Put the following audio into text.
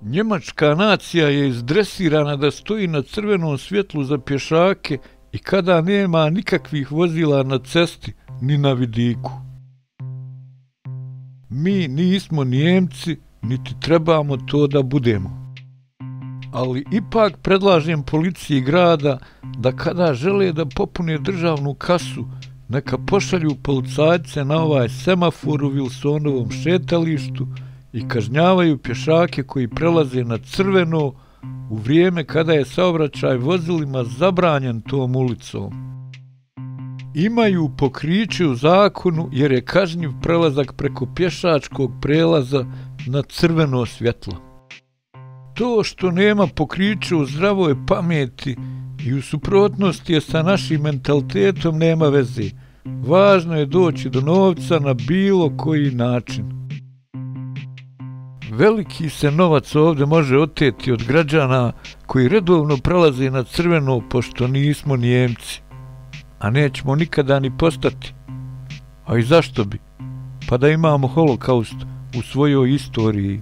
Njemačka nacija je izdresirana da stoji na crvenom svjetlu za pješake i kada nema nikakvih vozila na cesti ni na vidiku. Mi nismo Nijemci, niti trebamo to da budemo. Ali ipak predlažem policiji grada da kada žele da popune državnu kasu, neka pošalju policajce na ovaj semafor u Wilsonovom šetalištu i kažnjavaju pješake koji prelaze na crveno u vrijeme kada je saobraćaj vozilima zabranjen tom ulicom. Imaju pokriće u zakonu jer je kažnjiv prelazak preko pješačkog prelaza na crveno svjetlo. To što nema pokriće u zdravoj pameti i u suprotnosti je sa našim mentalitetom nema veze. Važno je doći do novca na bilo koji način. Veliki se novac ovdje može oteti od građana koji redovno prelaze na crveno pošto nismo Nijemci. A nećemo nikada ni postati. A i zašto bi? Pa da imamo holokaust u svojoj istoriji.